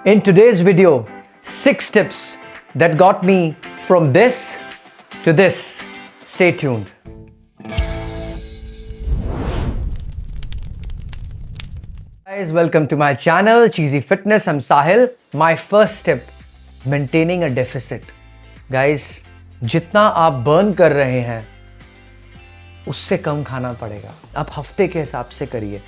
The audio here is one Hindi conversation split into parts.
In today's video, 6 tips that got me from this to this. Stay tuned. Guys, welcome to my channel, Cheesy Fitness. I'm Sahil. My first tip, maintaining a deficit. Guys, जितना आप बर्न कर रहे हैं उससे कम खाना पड़ेगा. आप हफ्ते के हिसाब से करिए,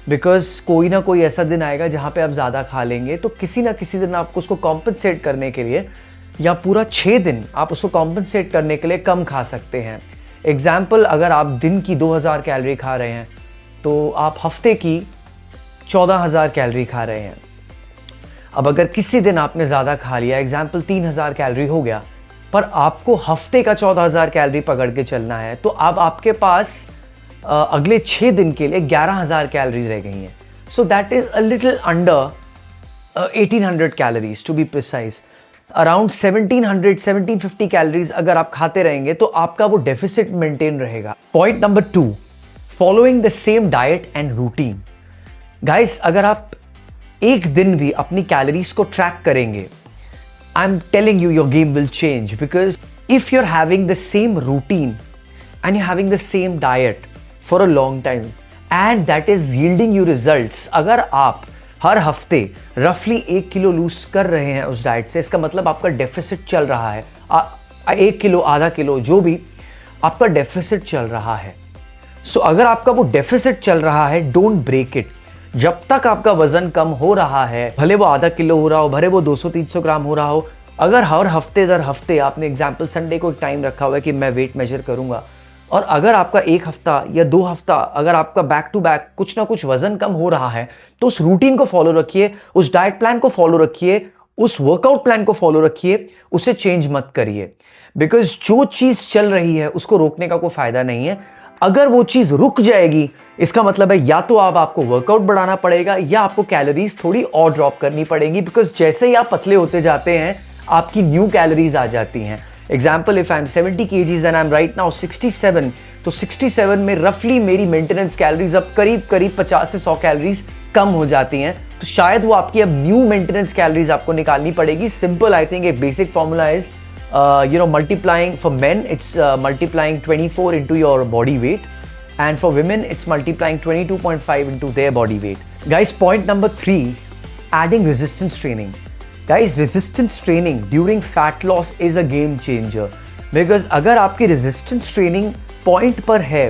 बिकॉज कोई ना कोई ऐसा दिन आएगा जहाँ पे आप ज़्यादा खा लेंगे, तो किसी ना किसी दिन आपको उसको कॉम्पनसेट करने के लिए, या पूरा 6 दिन आप उसको कॉम्पनसेट करने के लिए कम खा सकते हैं. एग्जाम्पल, अगर आप दिन की 2000 कैलोरी खा रहे हैं तो आप हफ्ते की 14,000 कैलोरी खा रहे हैं. अब अगर किसी दिन आपने ज़्यादा खा लिया, एग्जाम्पल 3,000 कैलोरी हो गया, पर आपको हफ्ते का 14,000 कैलोरी पकड़ के चलना है, तो अब आपके पास अगले 6 दिन के लिए 11,000 कैलोरी रह गई हैं. So that is a little under 1800 calories to be precise. Around 1750 calories अगर आप खाते रहेंगे तो आपका वो डेफिसिट मेंटेन रहेगा. Point number 2, following the same diet and routine. Guys, अगर आप एक दिन भी अपनी कैलोरीज को ट्रैक करेंगे, I am telling you, your game will change. Because if you are having the same routine and you're having the same diet for a long time and that is yielding you results, अगर आप हर हफ्ते रफली 1 किलो लूज कर रहे हैं उस डाइट से, इसका मतलब आपका डेफिसिट चल रहा है. 1 किलो, आधा किलो, जो भी आपका डेफिसिट चल रहा है. सो अगर आपका वो डेफिसिट चल रहा है, डोंट ब्रेक इट. जब तक आपका वजन कम हो रहा है, भले वो आधा किलो हो रहा हो, भले वो 200-300 ग्राम हो रहा हो, अगर हर हफ्ते दर हफ्ते आपने एग्जाम्पल संडे को एक टाइम रखा हुआ है कि मैं वेट मेजर करूंगा, और अगर आपका 1 हफ्ता या 2 हफ्ता अगर आपका बैक टू बैक कुछ ना कुछ वजन कम हो रहा है, तो उस रूटीन को फॉलो रखिए, उस डाइट प्लान को फॉलो रखिए, उस वर्कआउट प्लान को फॉलो रखिए, उसे चेंज मत करिए. बिकॉज जो चीज चल रही है उसको रोकने का कोई फायदा नहीं है. अगर वो चीज रुक जाएगी, इसका मतलब है या तो आपको वर्कआउट बढ़ाना पड़ेगा या आपको कैलोरीज थोड़ी और ड्रॉप करनी पड़ेगी. बिकॉज जैसे ही आप पतले होते जाते हैं, आपकी न्यू कैलोरीज आ जाती हैं. Example, if I am 70 kgs and I am right now 67, तो 67 में रफली मेरी मेंटेनेंस कैलोरीज अब करीब 50 से 100 कैलोरीज कम हो जाती हैं. तो शायद वो आपकी अब न्यू मेंटेनेंस कैलोरीज आपको निकालनी पड़ेगी. Simple, I think A basic formula is multiplying. For men it's multiplying 24 into your body weight, and for women it's multiplying 22.5 into their body weight. Guys, point number 3, adding resistance training. Guys, resistance training during fat loss is a game changer, because अगर आपकी resistance training point पर है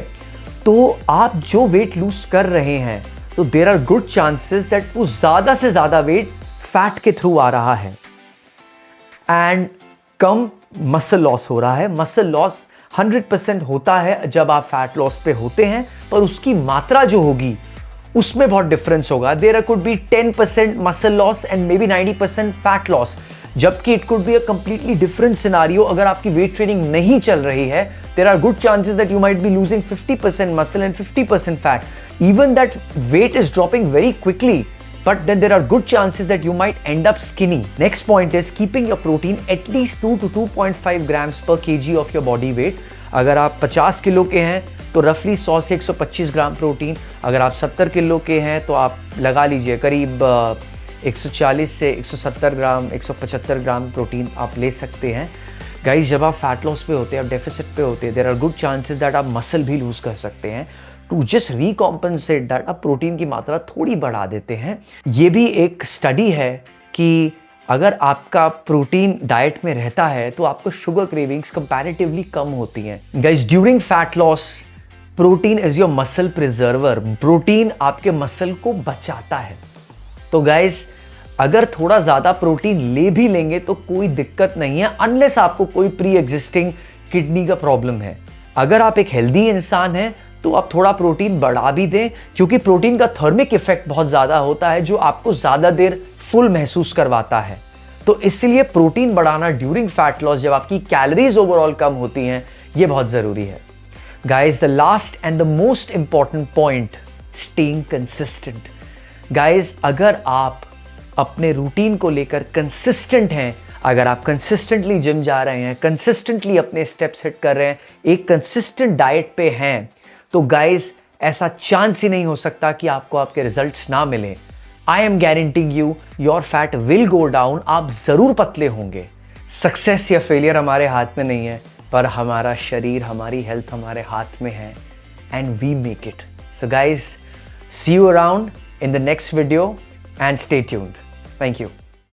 तो आप जो weight lose कर रहे हैं, तो there are good chances that वो ज़्यादा से ज़्यादा weight fat के थ्रू आ रहा है and कम मसल लॉस हो रहा है. मसल लॉस 100% होता है जब आप फैट लॉस पे होते हैं, पर उसकी मात्रा जो होगी उसमें बहुत डिफरेंस होगा. There could be 10% muscle loss and may be 90% fat loss, जबकि it could be a completely different scenario अगर आपकी वेट ट्रेनिंग नहीं चल रही है. There are good chances that you might be losing 50% muscle and 50% fat. Even that weight is dropping very quickly, but then there are good chances that you might end up skinny. Next point is keeping your protein at least 2 to 2.5 grams per kg of your body weight. अगर आप 50 किलो के हैं तो रफली 100 से 125 ग्राम प्रोटीन. अगर आप 70 किलो के हैं तो आप लगा लीजिए करीब 140 से 170 ग्राम, 175 ग्राम प्रोटीन आप ले सकते हैं. गाइज, जब आप फैट लॉस पे होते हैं, आप डेफिसिट पे होते हैं, there are good chances that आप मसल भी लूज कर सकते हैं. टू जस्ट रिकॉम्पनसेट दैट, आप प्रोटीन की मात्रा थोड़ी बढ़ा देते हैं. ये भी एक स्टडी है कि अगर आपका प्रोटीन डाइट में रहता है तो आपको शुगर क्रेविंग्स कंपैरेटिवली कम होती हैं. Guys, during fat loss protein is your muscle preserver. Protein आपके मसल को बचाता है. तो गाइस, अगर थोड़ा ज्यादा प्रोटीन ले भी लेंगे तो कोई दिक्कत नहीं है, अनलेस आपको कोई प्री एग्जिस्टिंग किडनी का प्रॉब्लम है. अगर आप एक हेल्दी इंसान हैं तो आप थोड़ा प्रोटीन बढ़ा भी दें, क्योंकि प्रोटीन का थर्मिक इफेक्ट बहुत ज्यादा होता है जो आपको ज्यादा देर फुल महसूस करवाता है. तो इसलिए प्रोटीन बढ़ाना ड्यूरिंग फैट लॉस, जब आपकी कैलोरीज ओवरऑल कम होती हैं, ये बहुत जरूरी है. Guys, the last and the most important point, staying consistent. Guys, अगर आप अपने रूटीन को लेकर कंसिस्टेंट हैं, अगर आप कंसिस्टेंटली जिम जा रहे हैं, कंसिस्टेंटली अपने स्टेप्स हिट कर रहे हैं, एक कंसिस्टेंट डाइट पे हैं, तो गाइज ऐसा चांस ही नहीं हो सकता कि आपको आपके रिजल्ट्स ना मिलें. I am guaranteeing you your fat will go down, आप जरूर पतले होंगे। सक्सेस या फेलियर हमारे हाथ में नहीं है, पर हमारा शरीर, हमारी हेल्थ हमारे हाथ में है, and we make it. So guys, see you around in the next video and stay tuned. Thank you.